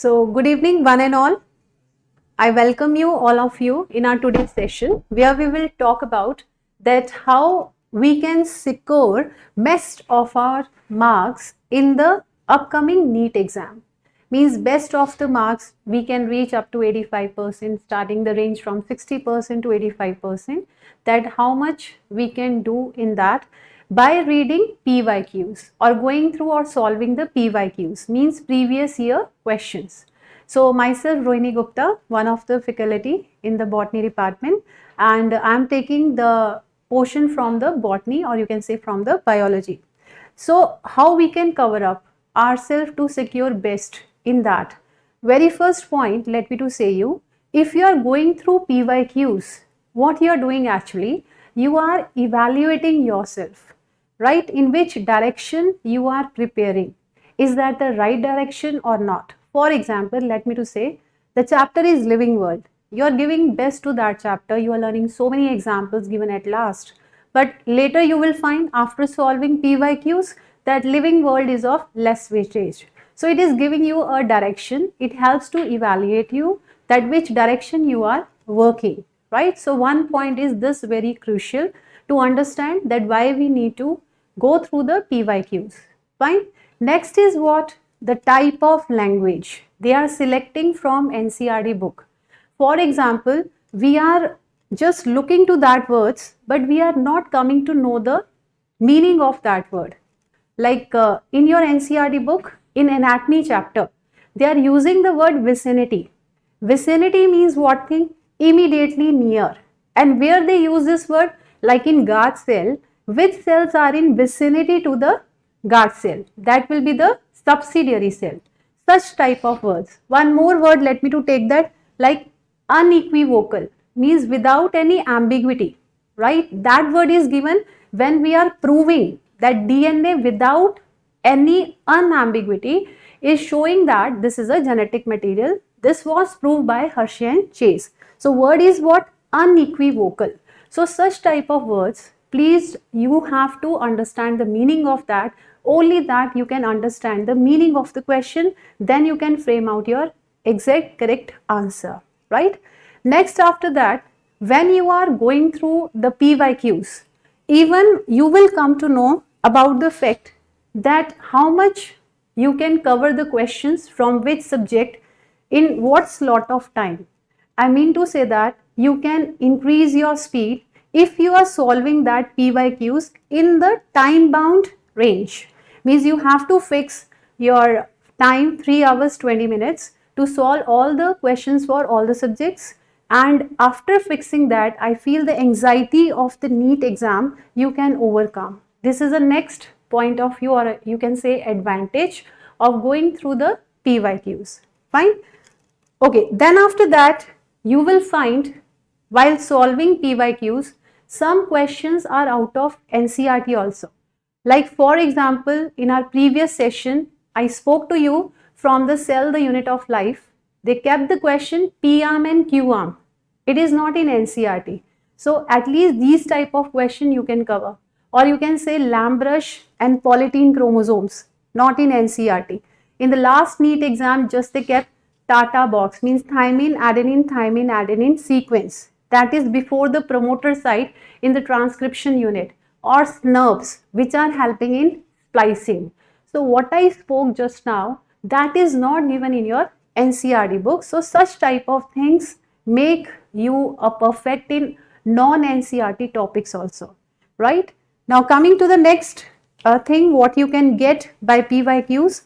So, good evening, one and all. I welcome you, all of you, in our today's session where we will talk about that how we can secure best of our marks in the upcoming NEET exam. Means best of the marks we can reach up to 85%, starting the range from 60% to 85%. That how much we can do in that by reading PYQs or going through or solving the PYQs, means previous year questions. So myself Rohini Gupta, one of the faculty in the botany department, and I am taking the portion from the botany, or you can say from the biology. So how we can cover up ourselves to secure best in that? Very first point, let me to say you, if you are going through PYQs, what you are doing actually, you are evaluating yourself, right? In which direction you are preparing. Is that the right direction or not? For example, let me to say the chapter is living world. You are giving best to that chapter. You are learning so many examples given at last. But later you will find after solving PYQs that living world is of less weightage. So it is giving you a direction. It helps to evaluate you that which direction you are working, right? So one point is this very crucial to understand that why we need to go through the PYQs. Fine. Next is what? The type of language they are selecting from NCERT book. For example, we are just looking to that words, but we are not coming to know the meaning of that word. Like in your NCERT book, in anatomy chapter, they are using the word vicinity. Vicinity means what thing? Immediately near. And where they use this word? Like in guard cell, which cells are in vicinity to the guard cell? That will be the subsidiary cell. Such type of words. One more word, let me to take that, like unequivocal, means without any ambiguity, right? That word is given when we are proving that DNA without any unambiguity is showing that this is a genetic material. This was proved by Hershey and Chase. So word is what? Unequivocal. So such type of words, please, you have to understand the meaning of that. Only that you can understand the meaning of the question, then you can frame out your exact correct answer, right? Next after that, when you are going through the PYQs, even you will come to know about the fact that how much you can cover the questions from which subject in what slot of time. I mean to say that you can increase your speed if you are solving that PYQs in the time bound range. Means you have to fix your time 3 hours 20 minutes to solve all the questions for all the subjects, and after fixing that, I feel the anxiety of the NEET exam you can overcome. This is the next point of view, or you can say advantage of going through the PYQs. Fine. Okay, then after that you will find while solving PYQs some questions are out of NCERT also. Like for example, in our previous session, I spoke to you from the cell, the unit of life. They kept the question P-arm and Q-arm. It is not in NCERT. So at least these type of question you can cover. Or you can say lamb brush and polytene chromosomes, not in NCERT. In the last NEET exam, just they kept Tata box, means thymine, adenine sequence. That is before the promoter site in the transcription unit, or SNRPs, which are helping in splicing. So what I spoke just now, that is not given in your NCERT book. So such type of things make you a perfect in non-NCERT topics also, right? Now coming to the next thing, what you can get by PYQs,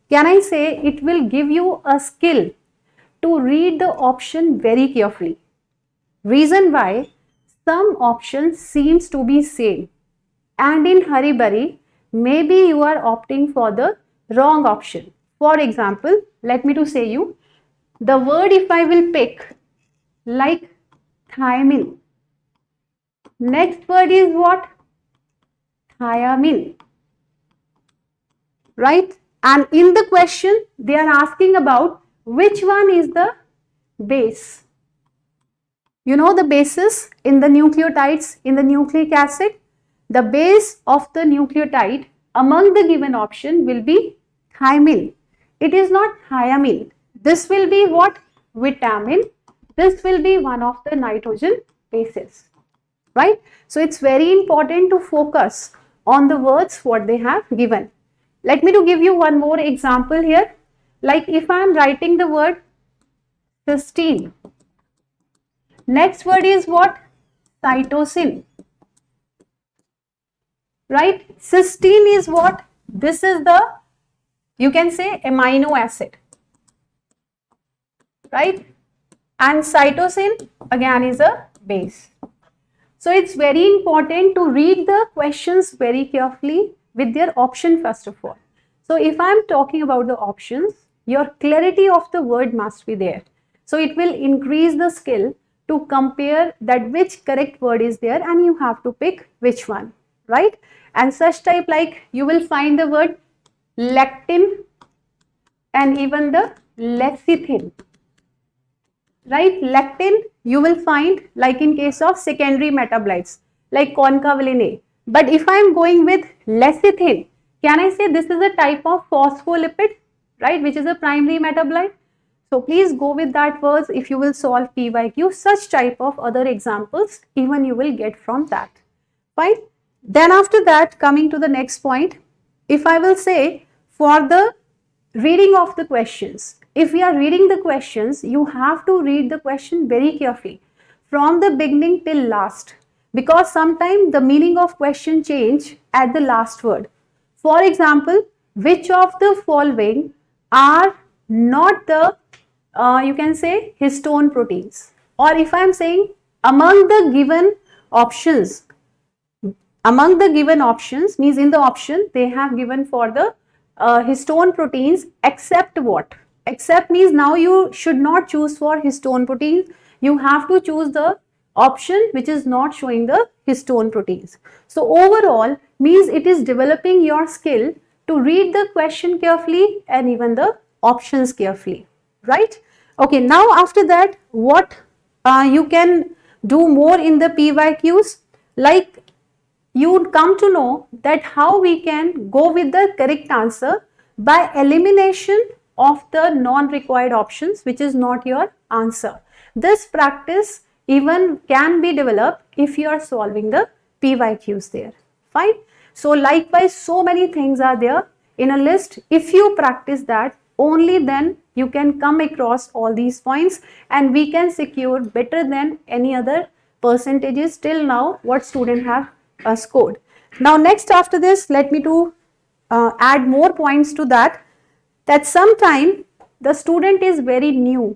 can I say it will give you a skill to read the option very carefully. Reason why? Some options seems to be same, and in hurry-burry, maybe you are opting for the wrong option. For example, let me to say you, the word if I will pick like thymine. Next word is what? Thiamine. Right? And in the question, they are asking about which one is the base. You know the bases in the nucleotides, in the nucleic acid? The base of the nucleotide among the given option will be thymine. It is not thiamine. This will be what? Vitamin. This will be one of the nitrogen bases, right? So it's very important to focus on the words what they have given. Let me to give you one more example here. Like if I am writing the word cysteine, next word is what? Cytosine, right? Cysteine is what? This is the, you can say, amino acid, right? And cytosine again is a base. So it's very important to read the questions very carefully with their option first of all. So if I'm talking about the options, your clarity of the word must be there. So it will increase the skill to compare that which correct word is there and you have to pick which one, right? And such type like you will find the word lectin and even the lecithin, right? Lectin you will find like in case of secondary metabolites like concavalin A. But if I am going with lecithin, can I say this is a type of phospholipid, right, which is a primary metabolite? So please go with that words if you will solve PYQ. Such type of other examples even you will get from that. Fine. Then after that, coming to the next point, if I will say for the reading of the questions, if we are reading the questions, you have to read the question very carefully from the beginning till last, because sometimes the meaning of question change at the last word. For example, which of the following are not the you can say histone proteins? Or if I am saying among the given options means in the option they have given for the histone proteins except what? Except means now you should not choose for histone proteins. You have to choose the option which is not showing the histone proteins. So overall means it is developing your skill to read the question carefully and even the options carefully, right? Okay, now after that what you can do more in the PYQs, like you would come to know that how we can go with the correct answer by elimination of the non-required options which is not your answer. This practice even can be developed if you are solving the PYQs there. Fine. So likewise so many things are there in a list. If you practice that, only then you can come across all these points and we can secure better than any other percentages till now what student have scored. Now next after this, let me to add more points to that sometime the student is very new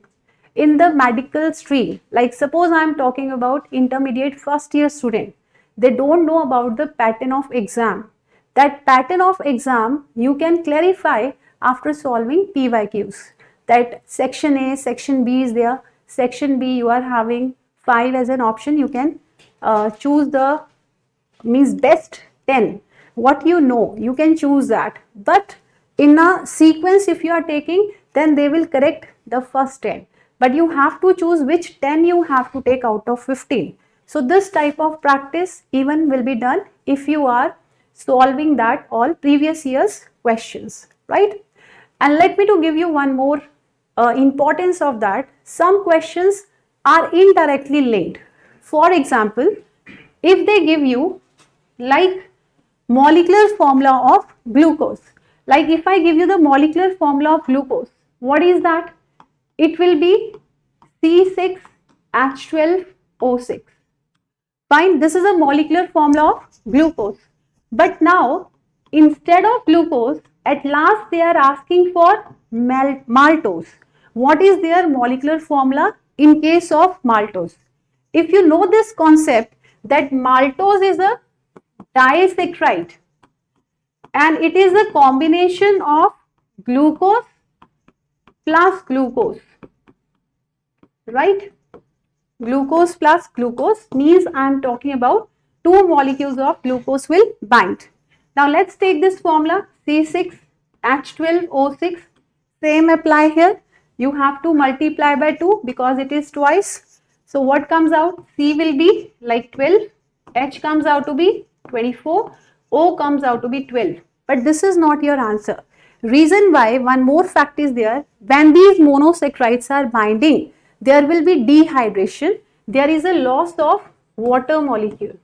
in the medical stream. Like suppose I am talking about intermediate first year student, they don't know about the pattern of exam. That pattern of exam you can clarify after solving PYQs. That section A, section B is there. Section B you are having 5 as an option. You can choose the means best 10. What you know, you can choose that. But in a sequence if you are taking, then they will correct the first 10. But you have to choose which 10 you have to take out of 15. So this type of practice even will be done if you are solving that all previous year's questions, right? And let me to give you one more importance of that. Some questions are indirectly linked. For example, if they give you like molecular formula of glucose, like if I give you the molecular formula of glucose, what is that? It will be C6H12O6. Fine, this is a molecular formula of glucose. But now, instead of glucose, at last they are asking for maltose. What is their molecular formula in case of maltose? If you know this concept that maltose is a disaccharide and it is a combination of glucose plus glucose, right? Glucose plus glucose means I am talking about 2 molecules of glucose will bind. Now let's take this formula C6H12O6, same apply here. You have to multiply by 2 because it is twice. So what comes out? C will be like 12, H comes out to be 24, O comes out to be 12. But this is not your answer. Reason why, one more fact is there, when these monosaccharides are binding, there will be dehydration, there is a loss of water molecule.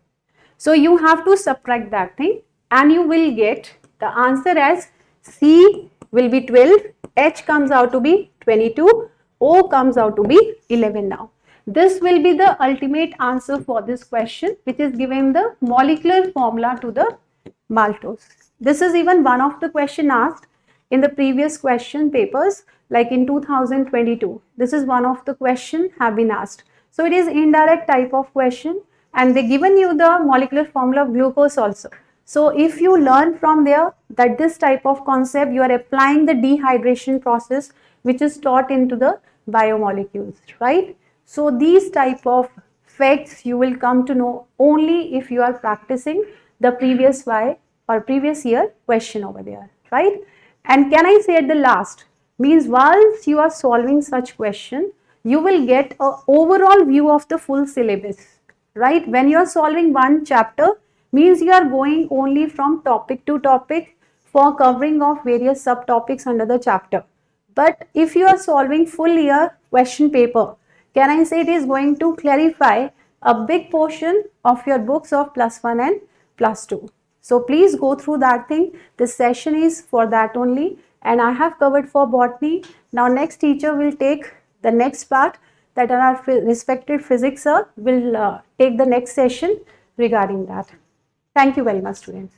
So you have to subtract that thing and you will get the answer as C will be 12, H comes out to be 22, O comes out to be 11 now. This will be the ultimate answer for this question, which is giving the molecular formula to the maltose. This is even one of the question asked in the previous question papers, like in 2022. This is one of the question have been asked. So it is indirect type of question, and they given you the molecular formula of glucose also. So if you learn from there that this type of concept, you are applying the dehydration process which is taught into the biomolecules, right? So these type of facts you will come to know only if you are practicing the previous year question over there, right? And can I say at the last, means once you are solving such question, you will get a overall view of the full syllabus, right? When you are solving one chapter, means you are going only from topic to topic for covering of various subtopics under the chapter. But if you are solving full year question paper, can I say it is going to clarify a big portion of your books of +1 and +2. So please go through that thing. This session is for that only, and I have covered for botany. Now next teacher will take the next part, that our respected physics sir will take the next session regarding that. Thank you very much, students.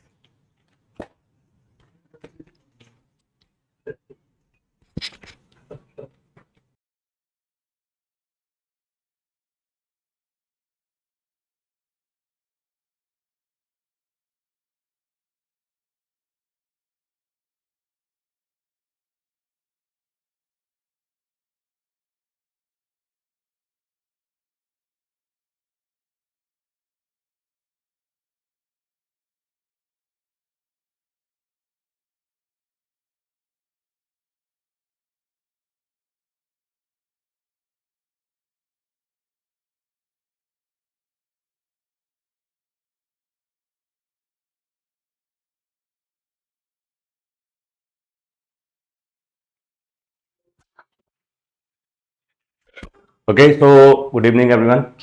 Okay, so good evening, everyone.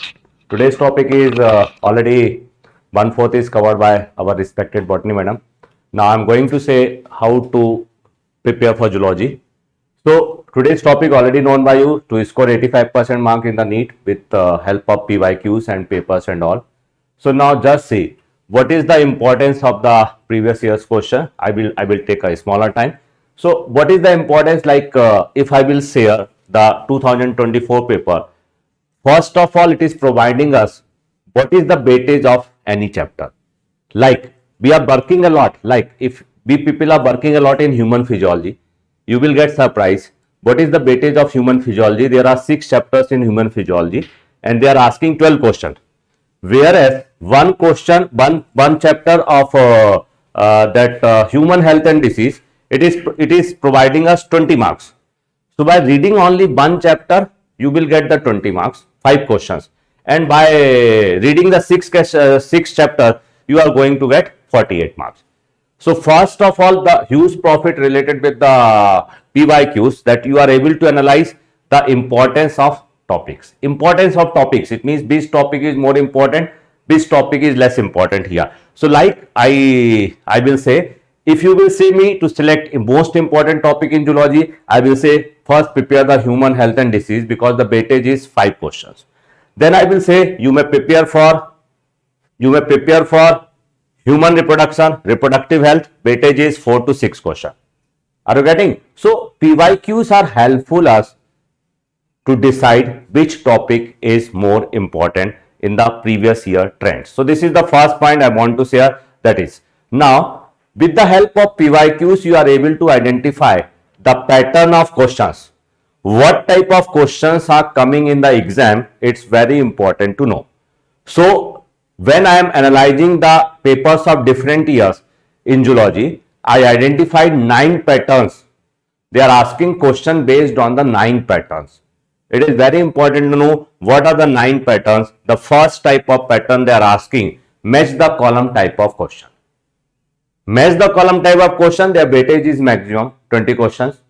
Today's topic is already 1/4 is covered by our respected botany madam. Now I'm going to say how to prepare for zoology. So today's topic already known by you, to score 85% mark in the Neet with help of PYQs and papers and all. So now just see what is the importance of the previous year's question. I will take a smaller time. So what is the importance, like if I will share the 2024 paper. First of all, it is providing us what is the weightage of any chapter. Like we are working a lot, like if we people are working a lot in human physiology, you will get surprised. What is the weightage of human physiology? There are 6 chapters in human physiology and they are asking 12 questions. Whereas one question, one chapter of that human health and disease, it is providing us 20 marks. So by reading only one chapter, you will get the 20 marks, 5 questions. And by reading the 6 chapter, you are going to get 48 marks. So first of all, the huge profit related with the PYQs, that you are able to analyze the importance of topics. Importance of topics, it means this topic is more important, this topic is less important here. So like I will say, if you will see me to select a most important topic in zoology, I will say first prepare the human health and disease, because the weightage is 5 questions. Then I will say you may prepare for human reproduction, reproductive health, weightage is 4 to 6 questions. Are you getting? So PYQs are helpful us to decide which topic is more important in the previous year trends. So this is the first point I want to share, that is, now with the help of PYQs, you are able to identify the pattern of questions. What type of questions are coming in the exam, it's very important to know. So when I am analyzing the papers of different years in zoology, I identified 9 patterns. They are asking question based on the 9 patterns. It is very important to know what are the 9 patterns. The first type of pattern they are asking, match the column type of question. Match the column type of question, their weightage is maximum 20 questions,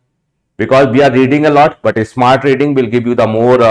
because we are reading a lot, but a smart reading will give you the more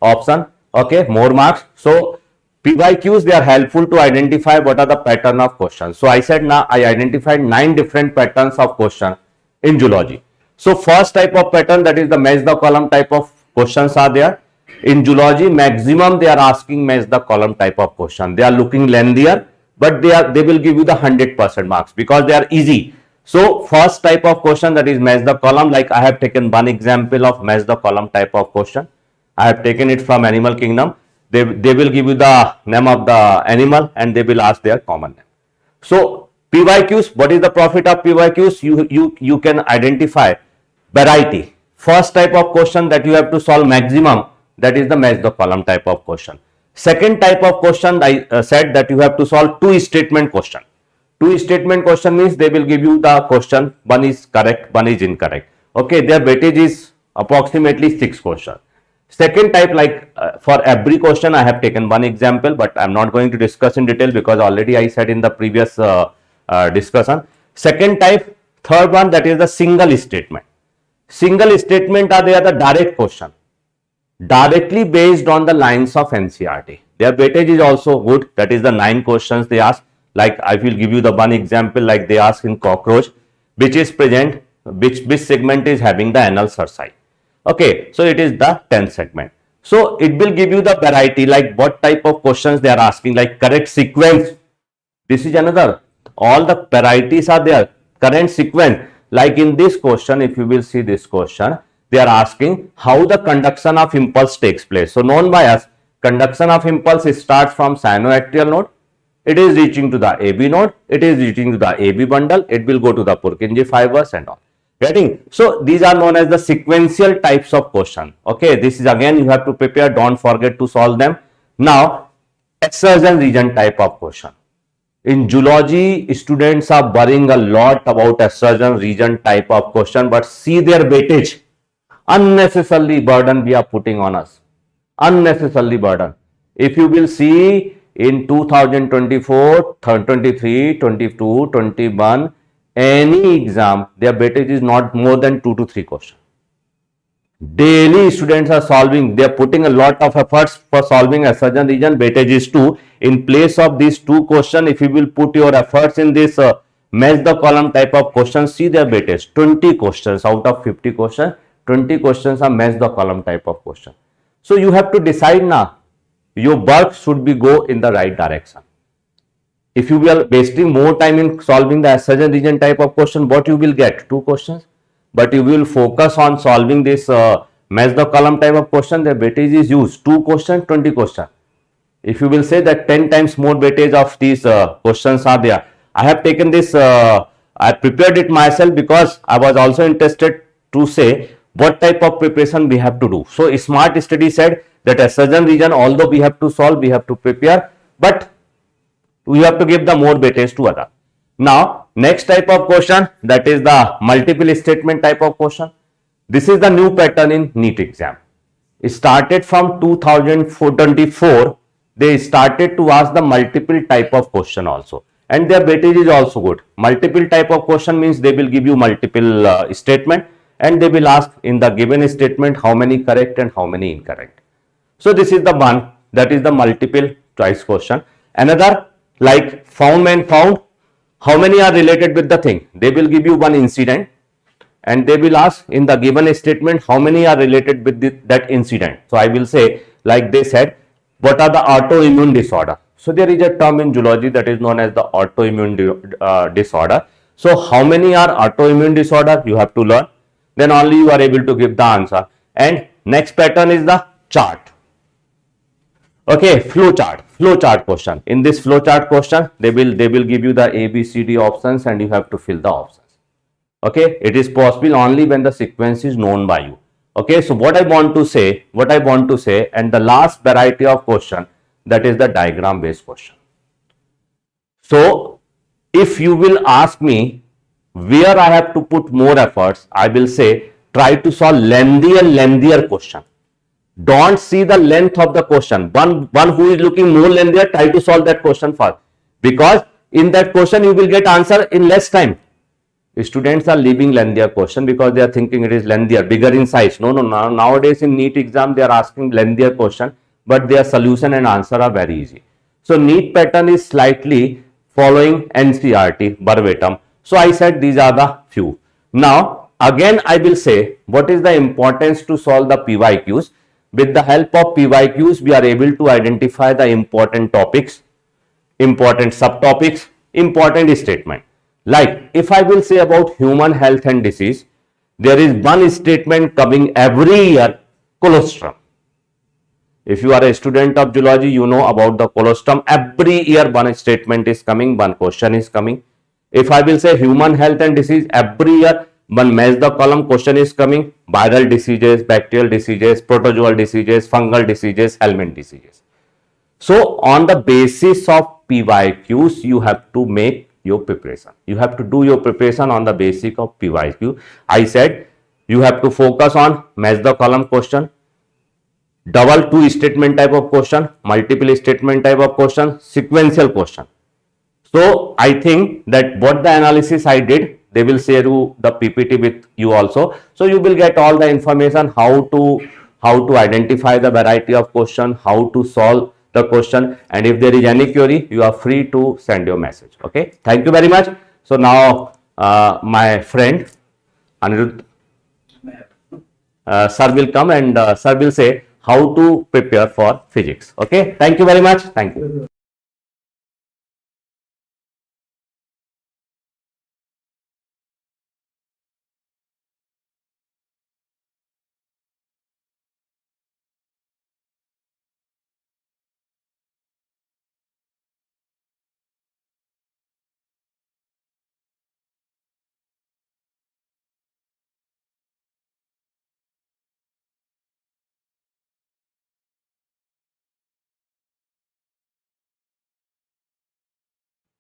option, okay, more marks. So PYQs, they are helpful to identify what are the pattern of questions. So I said now I identified 9 different patterns of question in zoology. So first type of pattern, that is the match the column type of questions are there. In zoology, maximum they are asking match the column type of question. They are looking lengthier, but they will give you the 100% marks because they are easy. So first type of question, that is match the column, like I have taken one example of match the column type of question. I have taken it from animal kingdom. They will give you the name of the animal and they will ask their common name. So PYQs, what is the profit of PYQs? You can identify variety. First type of question that you have to solve maximum, that is the match the column type of question. Second type of question, I said that you have to solve two statement question. Two statement question means they will give you the question, one is correct, one is incorrect. Okay, their weightage is approximately 6 questions. Second type, like for every question I have taken one example, but I am not going to discuss in detail because already I said in the previous discussion. Second type, third one, that is the single statement. Single statement are the direct question, directly based on the lines of NCERT. Their weightage is also good, that is the 9 questions they ask. Like I will give you the one example, like they ask in cockroach, which is present, which segment is having the anal cerci. Okay, so it is the 10th segment. So it will give you the variety, like what type of questions they are asking, like correct sequence. This is another, all the varieties are there, current sequence. Like in this question, if you will see this question, they are asking how the conduction of impulse takes place. So known by us, conduction of impulse starts from sinoatrial node, it is reaching to the AB node, it is reaching to the AB bundle, it will go to the Purkinje fibers and all. Getting? So these are known as the sequential types of question. Okay, this is again you have to prepare, don't forget to solve them. Now, exertion region type of question. In zoology, students are worrying a lot about exertion region type of question, but see their weightage. Unnecessarily burden we are putting on us. Unnecessarily burden. If you will see in 2024, 23, 22, 21, any exam, their weightage is not more than 2 to 3 questions. Daily students are solving, they are putting a lot of efforts for solving exertion region, weightage is 2. In place of these 2 questions, if you will put your efforts in this match the column type of questions, see their weightage, 20 questions out of 50 questions, 20 questions are match the column type of question. So you have to decide now, your work should be go in the right direction. If you are wasting more time in solving the exertion region type of question, what you will get? 2 questions. But you will focus on solving this match the column type of question, the weightage is used 2 questions, 20 questions. If you will say that 10 times more weightage of these questions are there. I have taken this, I prepared it myself because I was also interested to say what type of preparation we have to do. So smart study said that exertion region, although we have to solve, we have to prepare, but we have to give the more weightage to other. Now, next type of question, that is the multiple statement type of question. This is the new pattern in Neet exam. It started from 2024. They started to ask the multiple type of question also. And their weightage is also good. Multiple type of question means they will give you multiple statement and they will ask in the given statement how many correct and how many incorrect. So this is the one, that is the multiple choice question. Another, like found and found, how many are related with the thing? They will give you one incident and they will ask in the given statement how many are related with that incident. So I will say, like they said, what are the autoimmune disorder? So there is a term in zoology that is known as the autoimmune disorder. So how many are autoimmune disorder? You have to learn. Then only you are able to give the answer. And next pattern is the chart. Okay, flow chart question. In this flow chart question, they will give you the A, B, C, D options and you have to fill the options. Okay, it is possible only when the sequence is known by you. Okay, so what I want to say, and the last variety of question, that is the diagram based question. So if you will ask me where I have to put more efforts, I will say try to solve lengthier question. Don't see the length of the question. One who is looking more lengthier, try to solve that question first. Because in that question you will get answer in less time. Students are leaving lengthier question because they are thinking it is lengthier, bigger in size. No, nowadays in NEET exam they are asking lengthier question, but their solution and answer are very easy. So NEET pattern is slightly following NCERT verbatim. So I said these are the few. Now again I will say what is the importance to solve the PYQs. With the help of PYQs we are able to identify the important topics, important subtopics, important statement. Like if I will say about human health and disease, there is one statement coming every year, colostrum. If you are a student of zoology, you know about the colostrum. Every year one statement is coming, one question is coming. If I will say human health and disease, every year one match the column question is coming, viral diseases, bacterial diseases, protozoal diseases, fungal diseases, helminth diseases. So on the basis of PYQs, you have to make your preparation. You have to do your preparation on the basis of PYQ. I said you have to focus on match the column question, double two statement type of question, multiple statement type of question, sequential question. So I think that what the analysis I did, they will share you the PPT with you also. So you will get all the information how to identify the variety of question, how to solve the question, and if there is any query, you are free to send your message. Okay, thank you very much. So now my friend Anirudh sir will come and sir will say how to prepare for physics. Okay, thank you very much. Thank you.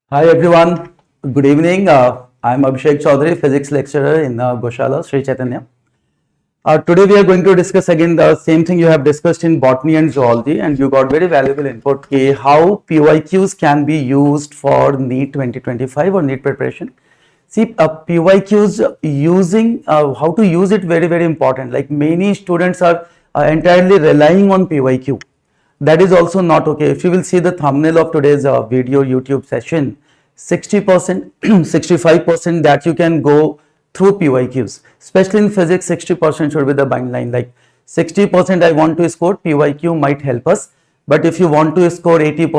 Hi everyone, good evening. I'm Abhishek Chaudhary, physics lecturer in Gosala, Sri Chaitanya. Today we are going to discuss again the same thing you have discussed in botany and zoology, and you got very valuable input how PYQs can be used for NEET 2025 or NEET preparation. See, PYQs using how to use it very important. Like many students are entirely relying on PYQ. That is also not okay. If you will see the thumbnail of today's video YouTube session, 60%, 65% that you can go through PYQs. Especially in physics, 60% should be the byline. Like 60% I want to score, PYQ might help us. But if you want to score 80%,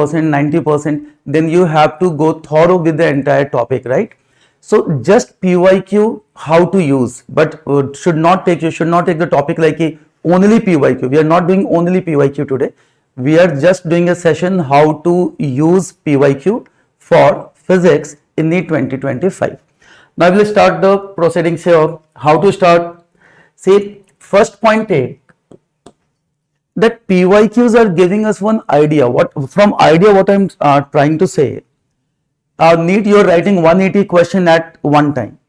90%, then you have to go thorough with the entire topic, right? So just PYQ, how to use, but you should not take the topic like only PYQ. We are not doing only PYQ today. We are just doing a session how to use PYQ for physics in the 2025. Now we will start the proceedings here. How to start? See, first point A, that PYQs are giving us one idea. What I'm trying to say. NEET, you are writing 180 question at one time.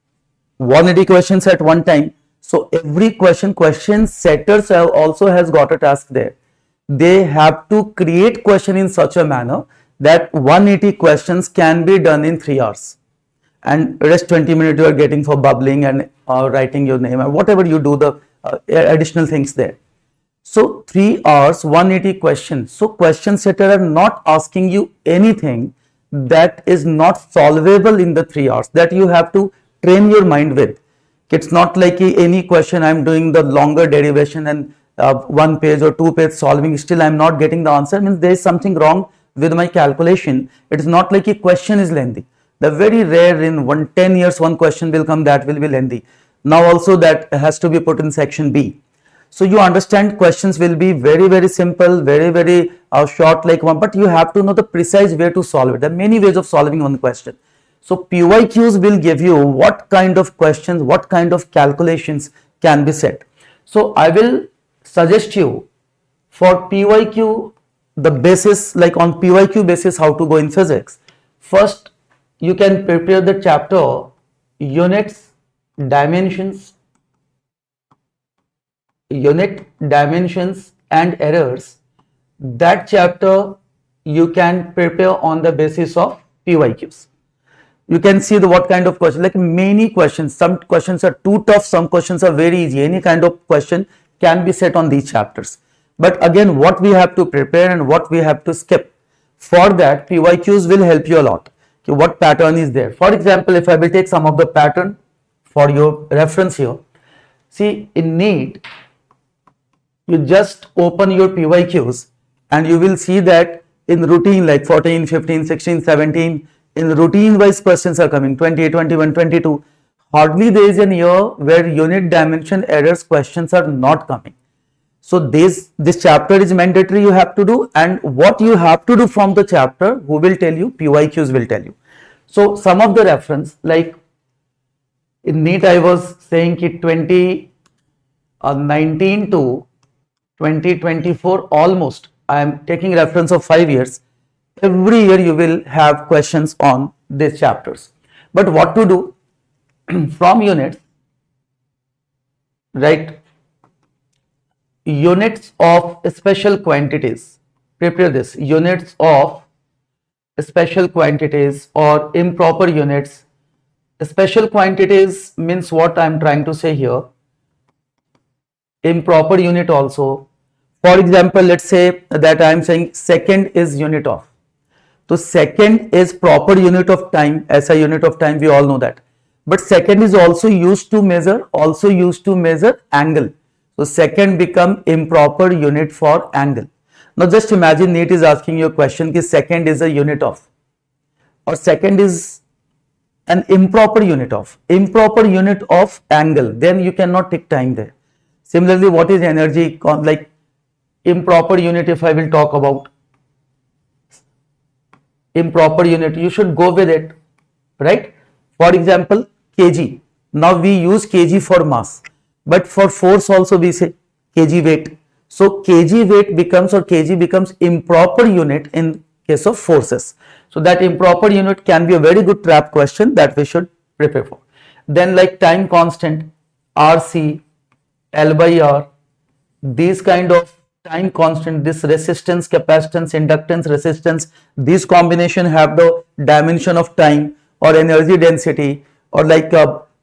180 questions at one time. So every question setters also has got a task there. They have to create question in such a manner that 180 questions can be done in 3 hours, and rest 20 minutes you are getting for bubbling and writing your name or whatever you do, the additional things there. So 3 hours, 180 questions. So question setter are not asking you anything that is not solvable in the 3 hours, that you have to train your mind with. It's not like any question I'm doing the longer derivation and 1 page or 2 page solving, still I'm not getting the answer, means there is something wrong with my calculation. It is not like a question is lengthy. The very rare in 10 years one question will come that will be lengthy. Now also that has to be put in section B. So you understand questions will be very simple, very short like one, but you have to know the precise way to solve it. There are many ways of solving one question. So PYQs will give you what kind of questions, what kind of calculations can be set. So I will suggest you for PYQ, the basis, like on PYQ basis how to go in physics. First, you can prepare the chapter unit dimensions and errors. That chapter you can prepare on the basis of PYQs. You can see the what kind of question, like many questions. Some questions are too tough, some questions are very easy. Any kind of question can be set on these chapters. But again, what we have to prepare and what we have to skip. For that, PYQs will help you a lot. Okay, what pattern is there? For example, if I will take some of the pattern for your reference here. See, in Neet, you just open your PYQs and you will see that in routine like 14, 15, 16, 17, in routine wise questions are coming 20, 21, 22. Hardly there is an year where unit dimension errors questions are not coming. So this chapter is mandatory, you have to do, and what you have to do from the chapter, who will tell you? PYQs will tell you. So some of the reference, like in Neet I was saying that 2019 to 2024 almost, I am taking reference of 5 years. Every year you will have questions on these chapters. But what to do? From units, right? Units of special quantities. Prepare this. Units of special quantities or improper units. Special quantities means what I am trying to say here. Improper unit also. For example, let's say that I am saying second is unit of. So second is proper unit of time, SI unit of time, we all know that. But second is also used to measure angle. So second become improper unit for angle. Now just imagine Neet is asking you a question ki second is a unit of, or second is an improper unit of angle, then you cannot take time there. Similarly, what is energy, like improper unit, if I will talk about improper unit, you should go with it, right? For example, kg. Now we use kg for mass, but for force also we say kg weight. So kg weight becomes, or kg becomes improper unit in case of forces. So that improper unit can be a very good trap question that we should prepare for. Then like time constant, RC, L by R, these kind of time constant, this resistance, capacitance, inductance, resistance, these combination have the dimension of time, or energy density, or like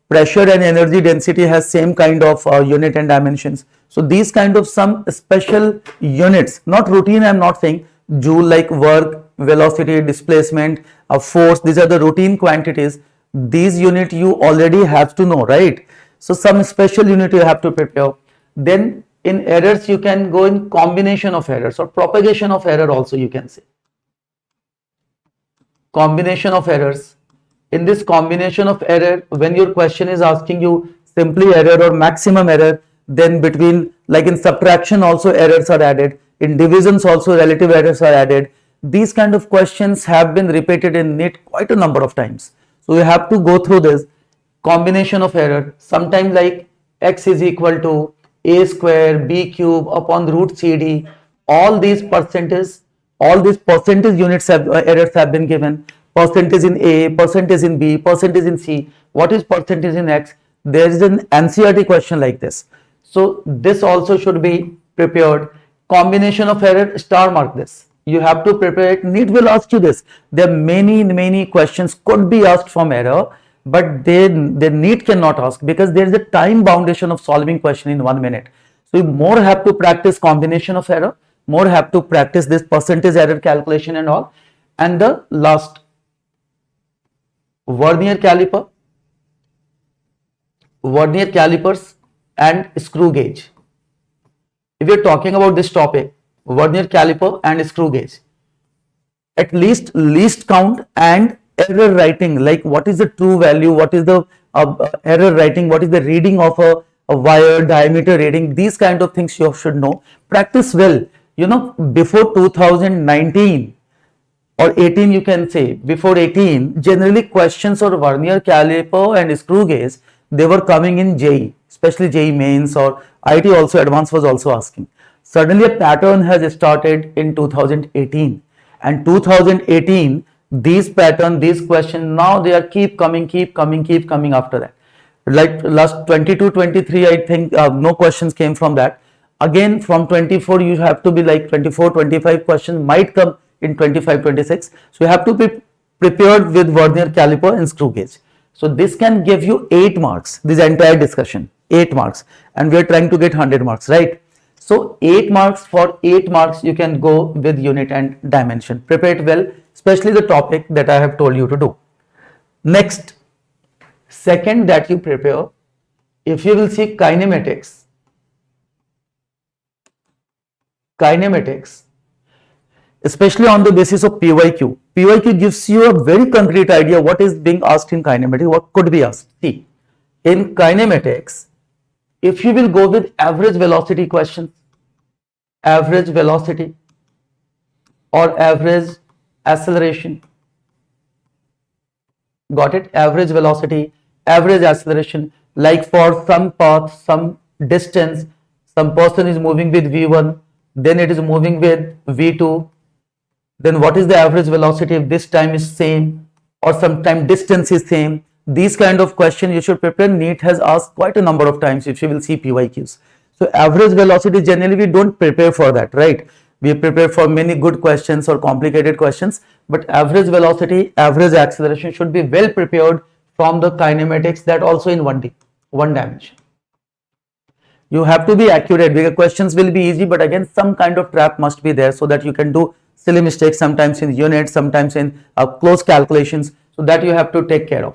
pressure and energy density has same kind of unit and dimensions. So these kind of some special units, not routine, I am not saying, joule like work, velocity, displacement, force, these are the routine quantities. These unit you already have to know, right? So some special unit you have to prepare. Then in errors you can go in combination of errors or propagation of error also, you can say. Combination of errors. In this combination of error, when your question is asking you simply error or maximum error, then between, like in subtraction also errors are added, in divisions also relative errors are added. These kind of questions have been repeated in Neet quite a number of times. So you have to go through this combination of error. Sometimes like x is equal to a square b cube upon root cd. All these percentage units have errors have been given. Percentage in A, percentage in B, percentage in C. What is percentage in X? There is an NCERT question like this. So this also should be prepared. Combination of error, star mark this. You have to prepare it. Neet will ask you this. There are many questions could be asked from error, but they Neet cannot ask because there is a time boundation of solving question in 1 minute. So you more have to practice combination of error, more have to practice this percentage error calculation and all. And the last, vernier calipers and screw gauge. If you're talking about this topic, vernier caliper and screw gauge, at least count and error writing, like what is the true value, what is the error writing, what is the reading of a wire, diameter reading, these kind of things you should know. Practice well. You know, before 2019 or 18, you can say, before 18, generally questions on vernier caliper and screw gauge, they were coming in JEE, especially JEE mains, or IT also, advanced was also asking. Suddenly a pattern has started in 2018, and 2018, these questions, now they are keep coming after that. Like last 22, 23, I think no questions came from that. Again from 24, you have to be like 24, 25 questions might come in 25, 26. So you have to be prepared with vernier caliper and screw gauge. So this can give you 8 marks, this entire discussion, 8 marks, and we are trying to get 100 marks, right? So 8 marks, for 8 marks you can go with unit and dimension. Prepare it well, especially the topic that I have told you to do. Next, second that you prepare, if you will see kinematics, especially on the basis of PYQ. PYQ gives you a very concrete idea what is being asked in kinematics, what could be asked. See, in kinematics, if you will go with average velocity questions, average velocity or average acceleration, got it? Average velocity, average acceleration, like for some path, some distance, some person is moving with V1, then it is moving with V2, then what is the average velocity if this time is same or sometime distance is same? These kind of questions you should prepare. Neet has asked quite a number of times if you will see PYQs. So average velocity, generally we don't prepare for that, right? We prepare for many good questions or complicated questions, but average velocity, average acceleration should be well prepared from the kinematics, that also in 1D, one dimension. You have to be accurate because questions will be easy, but again some kind of trap must be there so that you can do silly mistakes sometimes in units, sometimes in close calculations, so that you have to take care of.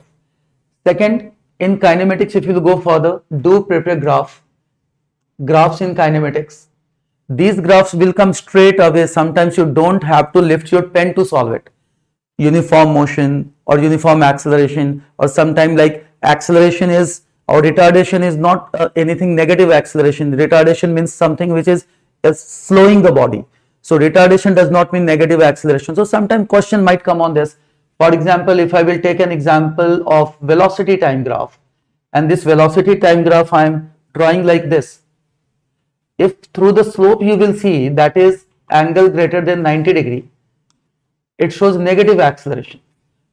Second, in kinematics, if you will go further, do prepare graphs in kinematics. These graphs will come straight away. Sometimes you don't have to lift your pen to solve it. Uniform motion or uniform acceleration, or sometimes like acceleration is or retardation is not anything negative acceleration. Retardation means something which is slowing the body. So retardation does not mean negative acceleration. So sometimes question might come on this. For example, if I will take an example of velocity time graph, and this velocity time graph I am drawing like this. If through the slope you will see that is angle greater than 90 degree, it shows negative acceleration.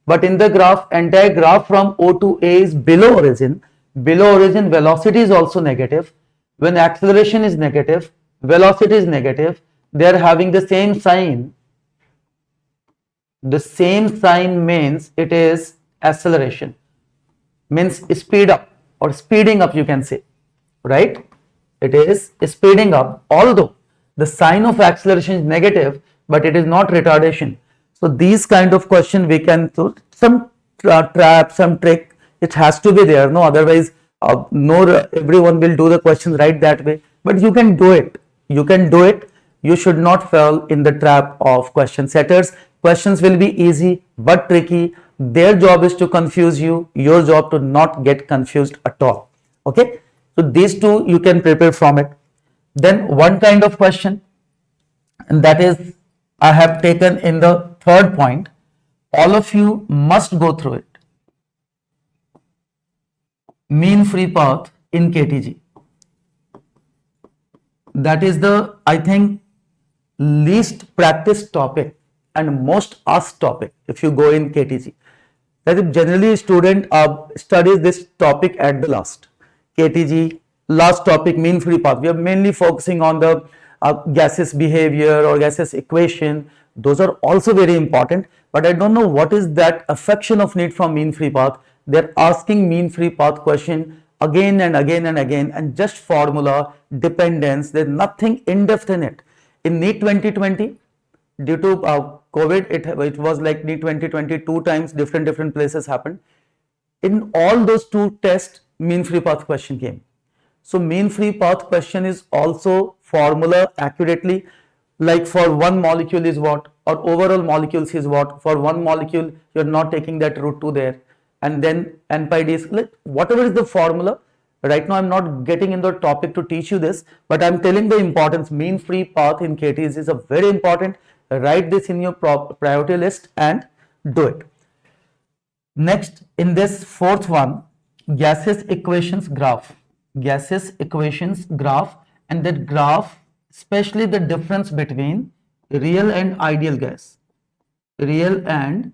But in the graph, entire graph from O to A is below origin. Below origin, velocity is also negative. When acceleration is negative, velocity is negative. They are having the same sign. The same sign means it is acceleration, means speed up or speeding up, you can say, right? It is speeding up, although the sign of acceleration is negative, but it is not retardation. So these kind of question we can do some trap, some trick. It has to be there. No, otherwise, everyone will do the questions right that way. But you can do it. You can do it. You should not fall in the trap of question setters. Questions will be easy but tricky. Their job is to confuse you. Your job to not get confused at all. Okay. So these two you can prepare from it. Then one kind of question, and that is I have taken in the third point. All of you must go through it. Mean free path in KTG. That is the, I think, least practiced topic and most asked topic if you go in KTG. That is generally student studies this topic at the last. KTG, last topic, mean free path. We are mainly focusing on the gaseous behavior or gaseous equation. Those are also very important, but I don't know what is that affection of Neet from mean free path. They're asking mean free path question again and again and again, and just formula, dependence. There's nothing in depth in it. In Neet 2020, due to COVID, it was like Neet 2020, 2 times different places happened. In all those 2 tests, mean free path question came. So mean free path question is also formula accurately, like for one molecule is what, or overall molecules is what. For one molecule, you're not taking that route to there, and then NPID is like whatever is the formula. Right now, I'm not getting in the topic to teach you this, but I'm telling the importance. Mean free path in KTs is a very important. Write this in your priority list and do it. Next, in this fourth one, gaseous equations graph. Gaseous equations graph, and that graph, especially the difference between real and ideal gas. Real and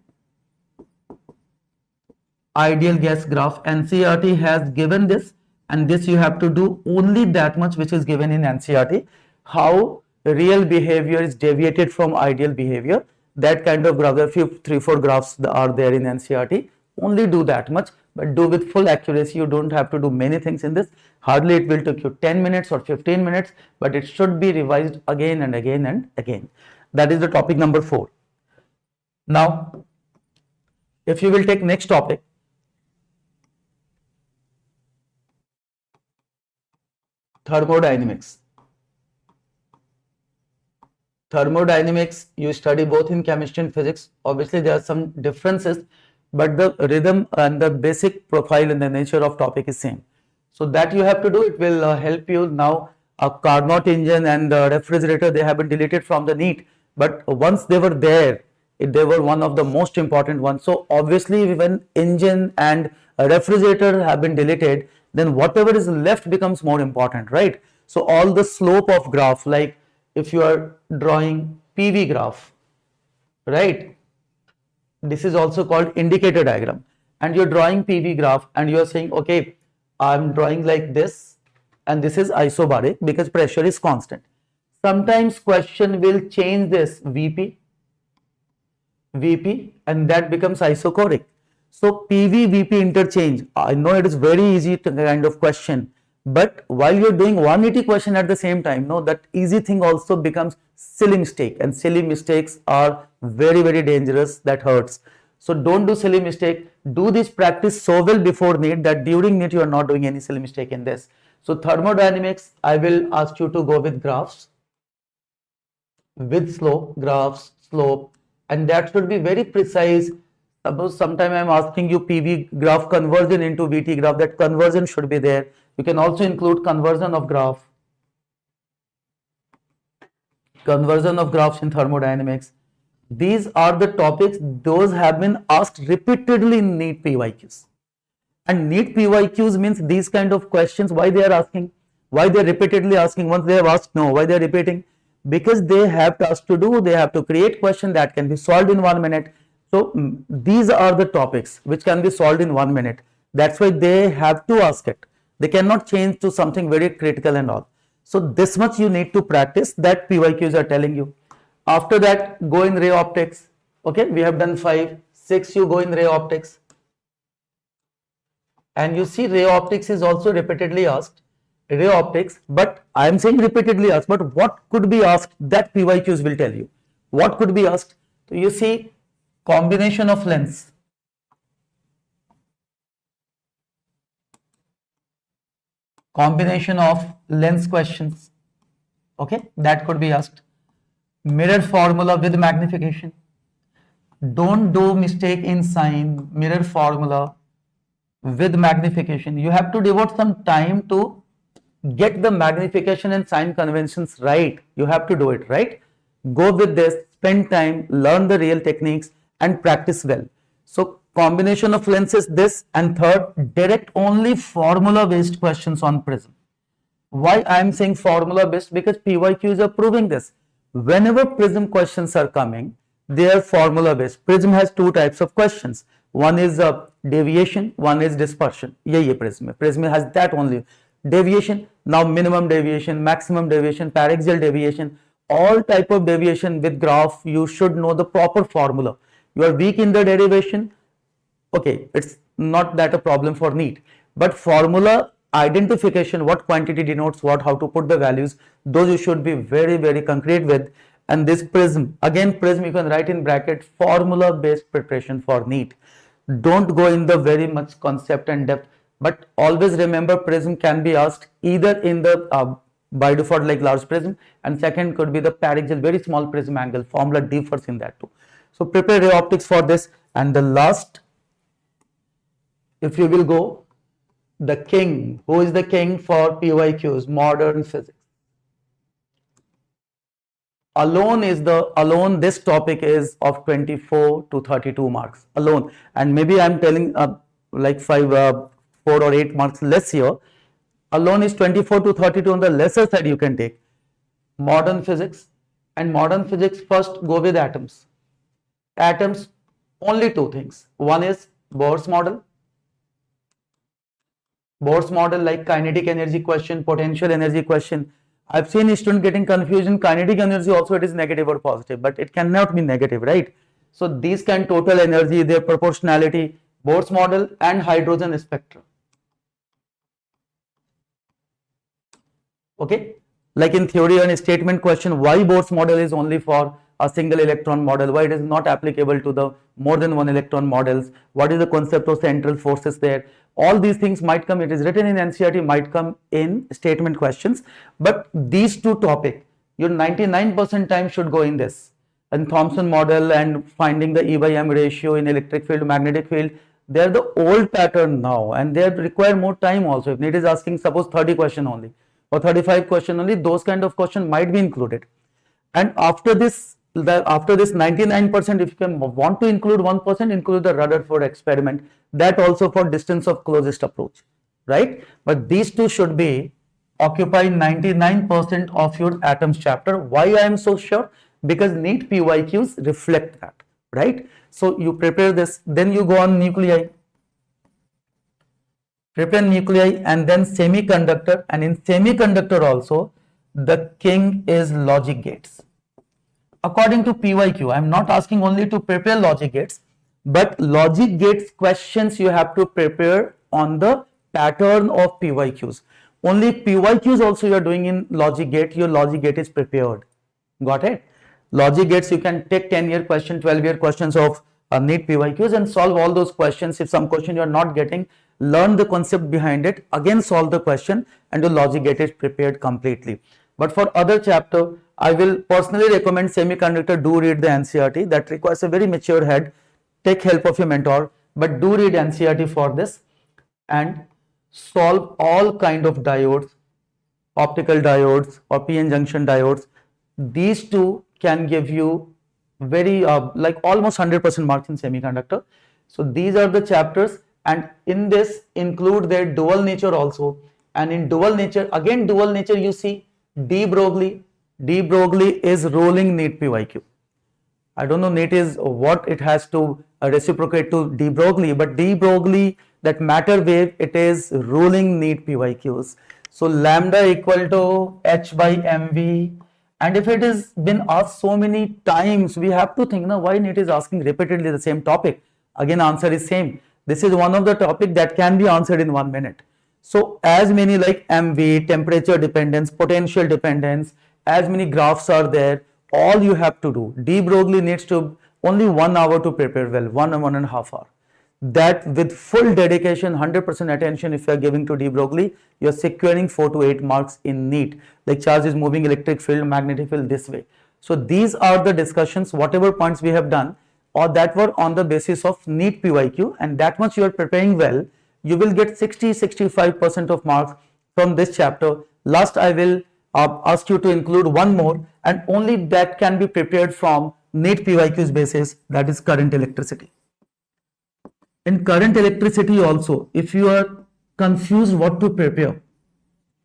ideal gas graph. NCERT has given this, and this you have to do only that much which is given in NCERT. How real behavior is deviated from ideal behavior. that kind of graph, a few 3-4 graphs are there in NCERT. Only do that much, but do with full accuracy. You don't have to do many things in this. Hardly it will take you 10 minutes or 15 minutes, but it should be revised again and again and again. That is the topic number 4. Now, if you will take next topic, thermodynamics. Thermodynamics you study both in chemistry and physics. Obviously there are some differences, but the rhythm and the basic profile and the nature of topic is same. So that you have to do. It will help you. Now a Carnot engine and refrigerator, they have been deleted from the Neet, but once they were there, they were one of the most important ones. So obviously when engine and a refrigerator have been deleted, then whatever is left becomes more important, right? So all the slope of graph, like if you are drawing PV graph, right? This is also called indicator diagram, and you're drawing PV graph and you're saying, okay, I'm drawing like this, and this is isobaric because pressure is constant. Sometimes question will change this VP, and that becomes isochoric. So PV VP interchange, I know it is very easy to kind of question, but while you're doing 180 question at the same time, no, that easy thing also becomes silly mistake, and silly mistakes are very, very dangerous. That hurts. So don't do silly mistake. Do this practice so well before Neet that during Neet you are not doing any silly mistake in this. So thermodynamics, I will ask you to go with graphs, with slope, graphs, slope, and that should be very precise. Suppose sometime I am asking you PV graph conversion into VT graph, that conversion should be there. You can also include conversion of graphs in thermodynamics. These are the topics, those have been asked repeatedly in Neet PYQs. And Neet PYQs means these kind of questions. Why they are asking? Why they are repeatedly asking? Once they have asked, no. Why they are repeating? Because they have tasks to do. They have to create question that can be solved in 1 minute. So these are the topics which can be solved in 1 minute. That's why they have to ask it. They cannot change to something very critical and all. So this much you need to practice, that PYQs are telling you. After that, go in ray optics. Okay, we have done 5, 6, you go in ray optics. And you see ray optics is also repeatedly asked. Ray optics, but I am saying repeatedly asked, but what could be asked, that PYQs will tell you. What could be asked? So you see combination of lens. Combination of lens questions. Okay, that could be asked. Mirror formula with magnification. Don't do mistake in sign. Mirror formula with magnification. You have to devote some time to get the magnification and sign conventions right. You have to do it right. Go with this, spend time, learn the real techniques and practice well. So combination of lenses, this, and third, direct only formula based questions on Prism. Why I am saying formula based? Because PYQs are proving this. Whenever Prism questions are coming, they are formula based. Prism has 2 types of questions. One is deviation, one is dispersion. Yeah, Prism has that only. Deviation, now minimum deviation, maximum deviation, paraxial deviation, all type of deviation with graph, you should know the proper formula. You are weak in the derivation, okay, it's not that a problem for Neet, but formula identification, what quantity denotes what, how to put the values, those you should be very, very concrete with. And this Prism, again Prism you can write in bracket, formula based preparation for Neet. Don't go in the very much concept and depth, but always remember Prism can be asked either in the by default like large prism, and second could be the paraxial, very small prism angle, formula differs in that too. So prepare ray optics for this. And the last, if you will go, the king, who is the king for PYQs, modern physics. Alone this topic is of 24 to 32 marks alone, and maybe I'm telling like 4 or 8 marks less here. Alone is 24 to 32, on the lesser side you can take modern physics. And modern physics, first go with atoms. Atoms, only 2 things. One is Bohr's model like kinetic energy question, potential energy question, I've seen a student getting confusion. Kinetic energy also it is negative or positive, but it cannot be negative, right? So these can total energy, their proportionality, Bohr's model and hydrogen spectrum. Okay, like in theory and statement question, why Bohr's model is only for a single electron model, why it is not applicable to the more than one electron models, what is the concept of central forces there, all these things might come, it is written in NCERT, might come in statement questions, but these two topics, your 99% time should go in this, and Thomson model and finding the E by M ratio in electric field, magnetic field, they are the old pattern now and they require more time also. If Neet is asking suppose 30 question only or 35 question only, those kind of question might be included. And after this 99%, if you can want to include 1%, include the Rutherford experiment, that also for distance of closest approach, right? But these two should be occupy 99% of your atoms chapter. Why I am so sure? Because Neet PYQs reflect that, right? So you prepare this, then you go on nuclei, prepare nuclei, and then semiconductor, and in semiconductor also the king is logic gates. According to PYQ, I am not asking only to prepare logic gates, but logic gates questions you have to prepare on the pattern of PYQs. Only PYQs also you are doing in logic gate, your logic gate is prepared. Got it? Logic gates you can take 10-year question, 12-year questions of Neet PYQs and solve all those questions. If some question you are not getting, learn the concept behind it, again solve the question, and your logic gate is prepared completely. But for other chapter, I will personally recommend semiconductor. Do read the NCERT, that requires a very mature head. Take help of your mentor, but do read NCERT for this and solve all kind of diodes, optical diodes or PN junction diodes. These two can give you very like almost 100% marks in semiconductor. So these are the chapters, and in this include their dual nature also. And in dual nature, again dual nature, you see de Broglie is rolling Neet PYQ. I don't know Neet is what it has to reciprocate to de Broglie, but de Broglie, that matter wave, it is ruling Neet PYQs. So lambda equal to h by mv, and if it is been asked so many times, we have to think now why Neet is asking repeatedly the same topic. Again answer is same. This is one of the topic that can be answered in 1 minute. So as many like mv, temperature dependence, potential dependence, as many graphs are there, all you have to do, de Broglie needs to only 1 hour to prepare well, 1.5 hour. That with full dedication, 100% attention, if you are giving to de Broglie, you are securing 4 to 8 marks in Neet. Like charge is moving, electric field, magnetic field, this way. So these are the discussions, whatever points we have done, or that were on the basis of Neet PYQ, and that much you are preparing well, you will get 60-65% of marks from this chapter. Last I will ask you to include one more, and only that can be prepared from Neet PYQ's basis, that is current electricity. In current electricity also, if you are confused what to prepare,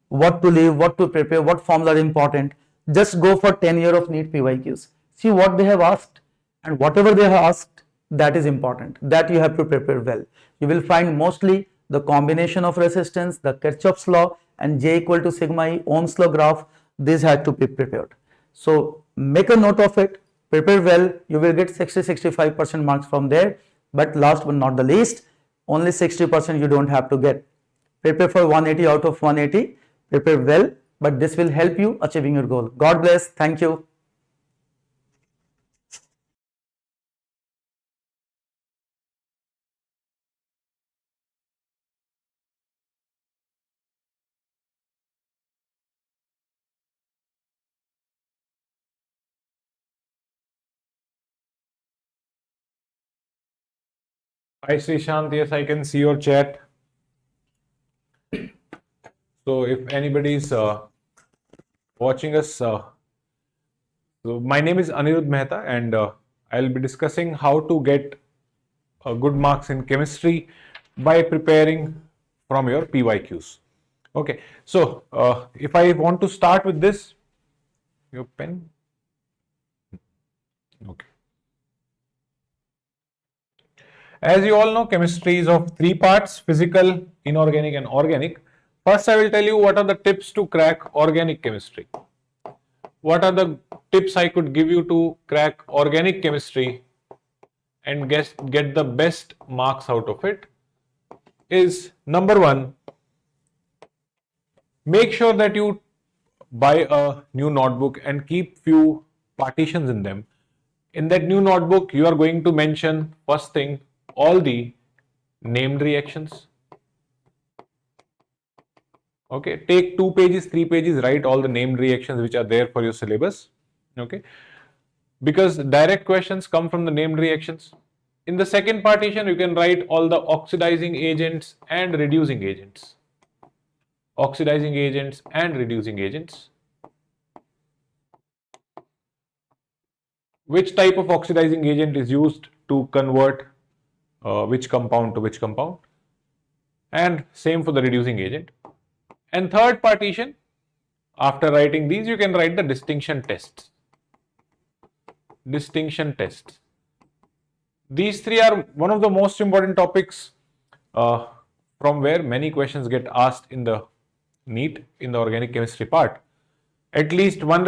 what to leave, what to prepare, what formulas are important, just go for 10 years of Neet PYQs. See what they have asked, and whatever they have asked, that is important, that you have to prepare well. You will find mostly the combination of resistance, the Kirchhoff's law, and J equal to sigma E, Ohm's law graph, these had to be prepared. So make a note of it, prepare well, you will get 60-65% marks from there. But last but not the least, only 60% you don't have to get. Prepare for 180 out of 180, prepare well, but this will help you achieving your goal. God bless, thank you. Hi Srishant, yes, I can see your chat. So if anybody is watching us, so my name is Anirudh Mehta, and I'll be discussing how to get good marks in chemistry by preparing from your PYQs. Okay, so if I want to start with this, your pen. Okay. As you all know, chemistry is of 3 parts: physical, inorganic, and organic. First, I will tell you what are the tips to crack organic chemistry. What are the tips I could give you to crack organic chemistry and get the best marks out of it? Is number one, make sure that you buy a new notebook and keep few partitions in them. In that new notebook, you are going to mention first thing all the named reactions. Okay, take 2 pages, 3 pages, write all the named reactions which are there for your syllabus. Okay, because direct questions come from the named reactions. In the second partition, you can write all the oxidizing agents and reducing agents. Oxidizing agents and reducing agents. Which type of oxidizing agent is used to convert which compound to which compound, and same for the reducing agent. And third partition, after writing these, you can write the distinction tests. Distinction tests. These three are one of the most important topics from where many questions get asked in the Neet, in the organic chemistry part. At least one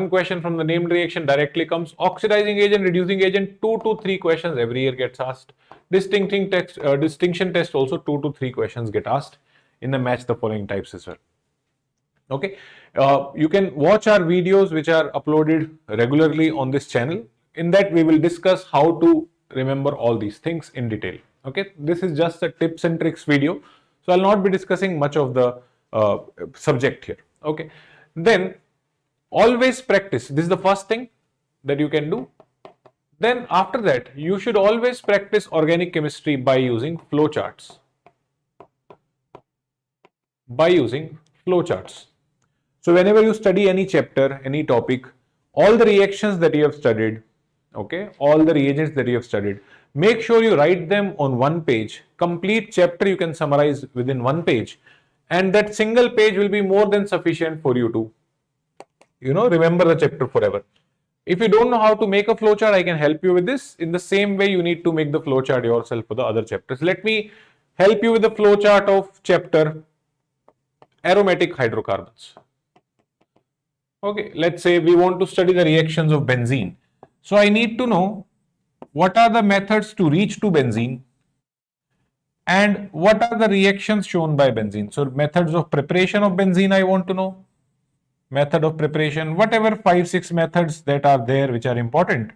question from the named reaction directly comes. Oxidizing agent, reducing agent, 2 to 3 questions every year gets asked. Distinction test also 2 to 3 questions get asked in the match the following types as well. Okay, you can watch our videos which are uploaded regularly on this channel. In that we will discuss how to remember all these things in detail. Okay, this is just a tips and tricks video, so I'll not be discussing much of the subject here. Okay, then always practice. This is the first thing that you can do. Then after that, you should always practice organic chemistry by using flowcharts. By using flowcharts. So whenever you study any chapter, any topic, all the reactions that you have studied, okay, all the reagents that you have studied, make sure you write them on one page. Complete chapter you can summarize within one page, and that single page will be more than sufficient for you to, remember the chapter forever. If you don't know how to make a flowchart, I can help you with this. In the same way, you need to make the flowchart yourself for the other chapters. Let me help you with the flowchart of chapter aromatic hydrocarbons. Okay, let's say we want to study the reactions of benzene. So I need to know what are the methods to reach to benzene and what are the reactions shown by benzene. So methods of preparation of benzene I want to know. Method of preparation, whatever 5-6 methods that are there which are important,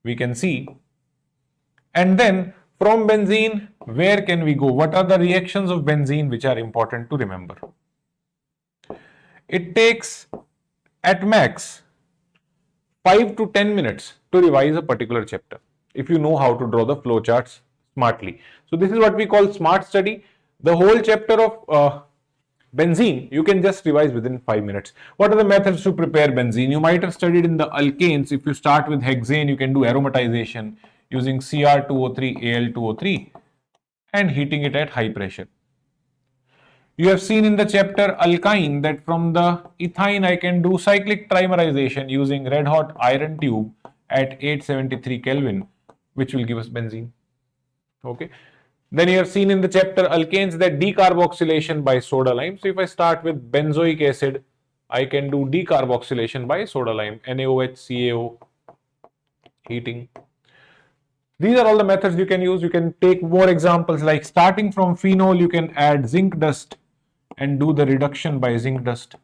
we can see. And then from benzene, where can we go? What are the reactions of benzene which are important to remember? It takes at max 5 to 10 minutes to revise a particular chapter if you know how to draw the flowcharts smartly. So this is what we call smart study. The whole chapter of benzene you can just revise within 5 minutes. What are the methods to prepare benzene? You might have studied in the alkanes. If you start with hexane, you can do aromatization using Cr2O3, Al2O3 and heating it at high pressure. You have seen in the chapter alkyne that from the ethyne I can do cyclic trimerization using red hot iron tube at 873 Kelvin, which will give us benzene. Okay. Then you have seen in the chapter alkanes that decarboxylation by soda lime. So if I start with benzoic acid, I can do decarboxylation by soda lime, NaOH, CaO, heating. These are all the methods you can use. You can take more examples like starting from phenol, you can add zinc dust and do the reduction by zinc dust.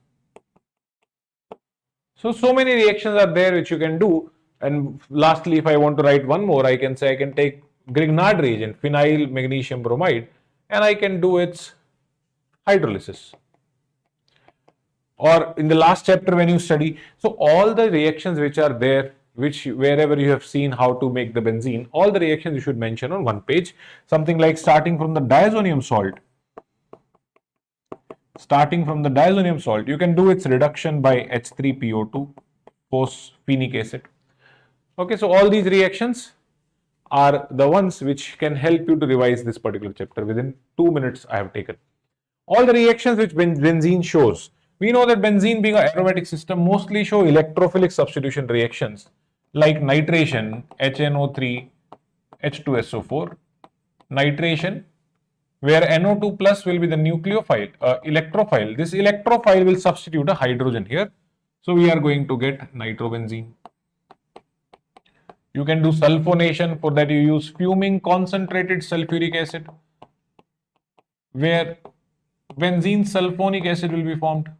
So many reactions are there which you can do. And lastly, if I want to write one more, I can say I can take Grignard reagent, phenyl magnesium bromide, and I can do its hydrolysis. Or in the last chapter when you study, so all the reactions which are there, which wherever you have seen how to make the benzene, all the reactions you should mention on one page. Something like starting from the diazonium salt. Starting from the diazonium salt, you can do its reduction by H3PO2, phosphenic acid. Okay, so all these reactions are the ones which can help you to revise this particular chapter. Within 2 minutes I have taken. All the reactions which benzene shows. We know that benzene being an aromatic system mostly show electrophilic substitution reactions like nitration, HNO3, H2SO4, nitration, where NO2 plus will be the nucleophile, electrophile. This electrophile will substitute a hydrogen here. So we are going to get nitrobenzene. You can do sulfonation. For that you use fuming concentrated sulfuric acid, where benzene sulfonic acid will be formed.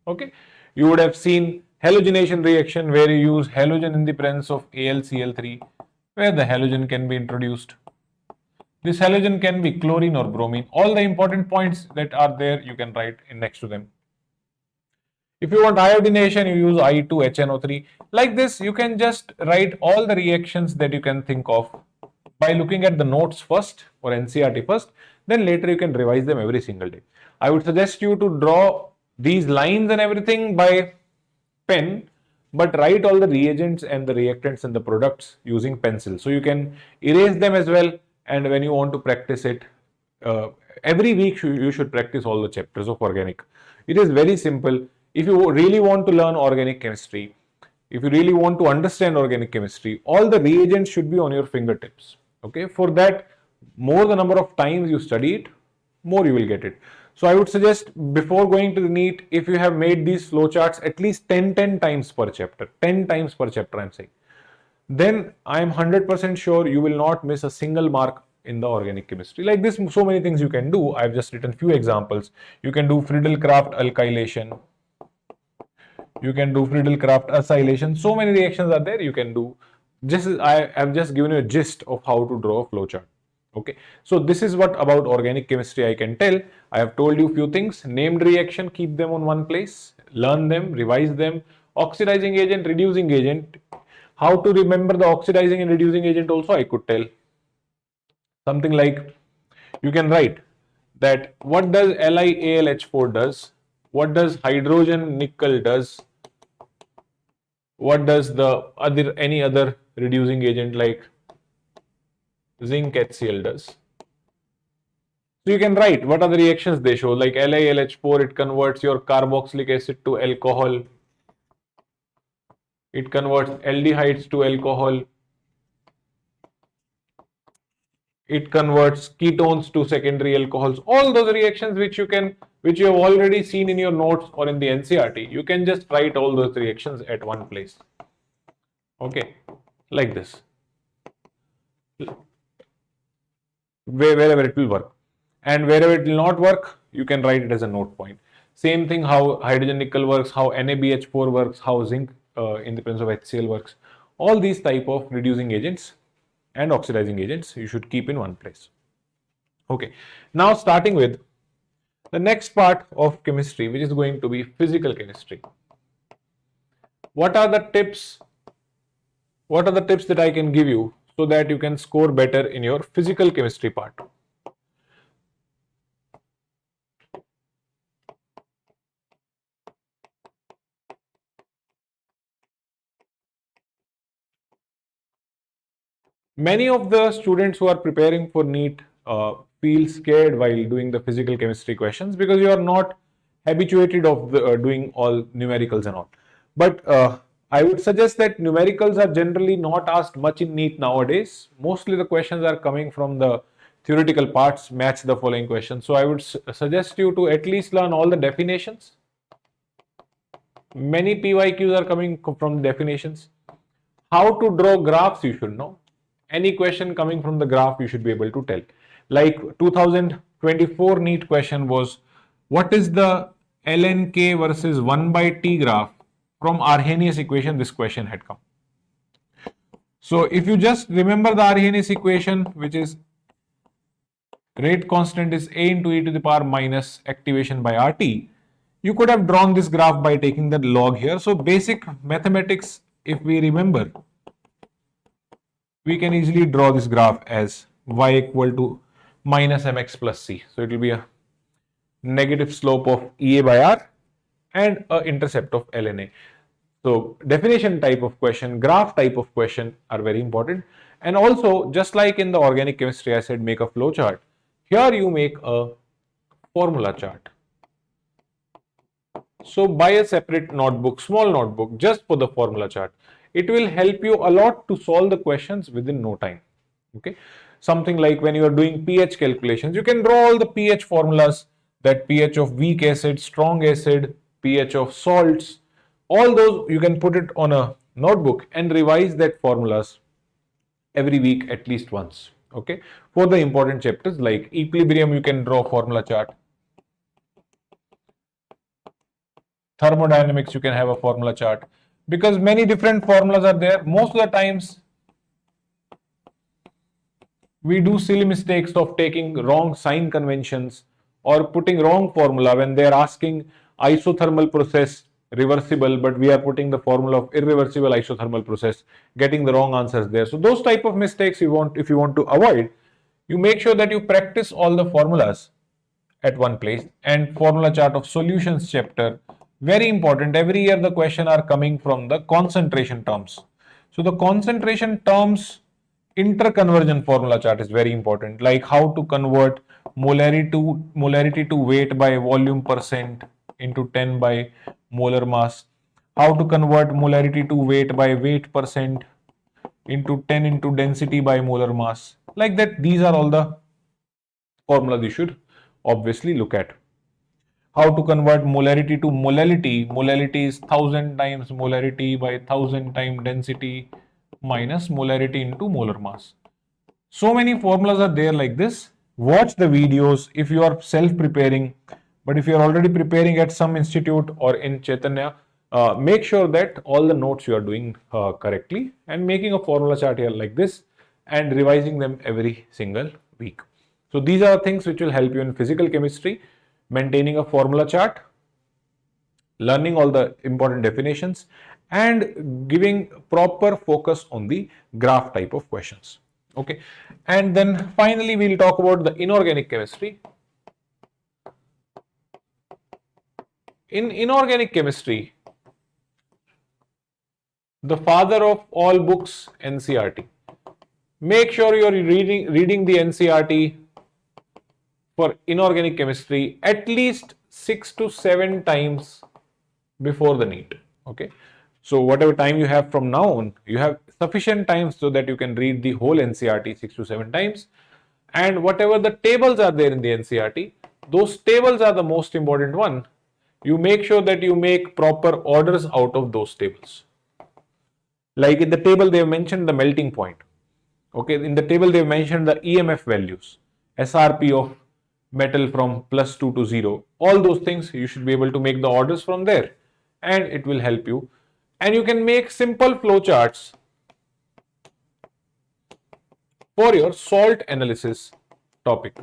Okay. You would have seen halogenation reaction where you use halogen in the presence of AlCl3, where the halogen can be introduced. This halogen can be chlorine or bromine. All the important points that are there you can write in next to them. If you want iodination, you use I2HNO3. Like this, you can just write all the reactions that you can think of by looking at the notes first or NCERT first, then later you can revise them every single day. I would suggest you to draw these lines and everything by pen, but write all the reagents and the reactants and the products using pencil. So you can erase them as well, and when you want to practice it, every week you should practice all the chapters of organic. It is very simple. If you really want to learn organic chemistry, if you really want to understand organic chemistry, all the reagents should be on your fingertips. Okay, for that, more the number of times you study it, more you will get it. So I would suggest before going to the Neet, if you have made these flowcharts at least 10 times per chapter, 10 times per chapter I'm saying, then I am 100% sure you will not miss a single mark in the organic chemistry. Like this, so many things you can do. I've just written few examples. You can do Friedel-Crafts alkylation. You can do Friedel-Crafts acylation. So many reactions are there you can do. I have just given you a gist of how to draw a flowchart. Okay, so this is what about organic chemistry I can tell. I have told you few things. Named reaction, keep them on one place, learn them, revise them. Oxidizing agent, reducing agent. How to remember the oxidizing and reducing agent also I could tell. Something like, you can write that what does LiAlH4 does, what does hydrogen nickel does, what does the any other reducing agent like zinc HCl does. So you can write what are the reactions they show, like LiLH4, it converts your carboxylic acid to alcohol, it converts aldehydes to alcohol, it converts ketones to secondary alcohols. All those reactions which you have already seen in your notes or in the NCERT, you can just write all those reactions at one place. Okay, like this. Wherever it will work, and wherever it will not work, you can write it as a note point. Same thing how hydrogen nickel works, how NaBH4 works, how zinc in the presence of HCl works. All these type of reducing agents and oxidizing agents you should keep in one place. Okay, now starting with the next part of chemistry, which is going to be physical chemistry. What are the tips that I can give you so that you can score better in your physical chemistry part? Many of the students who are preparing for Neet feel scared while doing the physical chemistry questions because you are not habituated of doing all numericals and all. But I would suggest that numericals are generally not asked much in Neet nowadays. Mostly the questions are coming from the theoretical parts, match the following questions. So I would suggest you to at least learn all the definitions. Many PYQs are coming from definitions. How to draw graphs you should know. Any question coming from the graph you should be able to tell. Like 2024 Neet question was, what is the ln k versus 1 by t graph from Arrhenius equation? This question had come. So if you just remember the Arrhenius equation, which is rate constant is a into e to the power minus activation by RT, you could have drawn this graph by taking the log here. So basic mathematics, if we remember, we can easily draw this graph as y equal to minus mx plus c. So it will be a negative slope of EA by R and an intercept of ln A. So definition type of question, graph type of question are very important. And also, just like in the organic chemistry, I said make a flow chart. Here you make a formula chart. So buy a separate notebook, small notebook, just for the formula chart. It will help you a lot to solve the questions within no time. Okay. something like when you are doing pH calculations, you can draw all the pH formulas, that pH of weak acid, strong acid, pH of salts, all those you can put it on a notebook and revise that formulas every week at least once. Okay, for the important chapters like equilibrium, you can draw formula chart. Thermodynamics, you can have a formula chart, because many different formulas are there. Most of the times we do silly mistakes of taking wrong sign conventions or putting wrong formula when they are asking isothermal process reversible, but we are putting the formula of irreversible isothermal process, getting the wrong answers there. So those type of mistakes if you want to avoid, you make sure that you practice all the formulas at one place. And formula chart of solutions chapter, very important. Every year the question are coming from the concentration terms. So the concentration terms interconversion formula chart is very important, like how to convert molarity to weight by volume percent into 10 by molar mass, how to convert molarity to weight by weight percent into 10 into density by molar mass. Like that, these are all the formulas you should obviously look at. How to convert molarity to molality. Molality is 1000 times molarity by 1000 times density minus molarity into molar mass. So many formulas are there like this. Watch the videos if you are self-preparing, but if you are already preparing at some institute or in Chaitanya, make sure that all the notes you are doing correctly and making a formula chart here like this and revising them every single week. So these are things which will help you in physical chemistry, maintaining a formula chart, learning all the important definitions, and giving proper focus on the graph type of questions. Okay, and then finally we'll talk about the inorganic chemistry. In inorganic chemistry, the father of all books, NCERT. Make sure you are reading the NCERT for inorganic chemistry at least 6 to 7 times before the Neet. Okay, so whatever time you have from now on, you have sufficient time so that you can read the whole NCERT 6 to 7 times, and whatever the tables are there in the NCERT, those tables are the most important one. You make sure that you make proper orders out of those tables. Like in the table they have mentioned the melting point. Okay, in the table they have mentioned the EMF values, SRP of metal from +2 to 0. All those things you should be able to make the orders from there, and it will help you. And you can make simple flow charts for your salt analysis topic.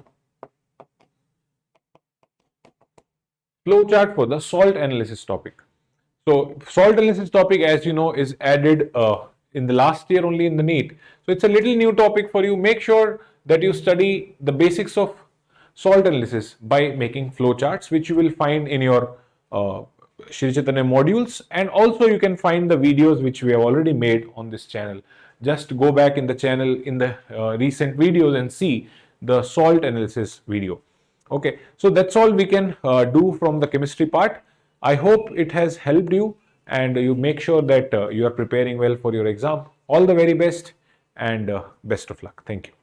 Flow chart for the salt analysis topic. So salt analysis topic, as you know, is added in the last year only in the Neet. So it's a little new topic for you. Make sure that you study the basics of salt analysis by making flow charts, which you will find in your Shri Chaitanya modules, and also you can find the videos which we have already made on this channel. Just go back in the channel in the recent videos and see the salt analysis video. Okay, so that's all we can do from the chemistry part. I hope it has helped you, and you make sure that you are preparing well for your exam. All the very best, and best of luck. Thank you.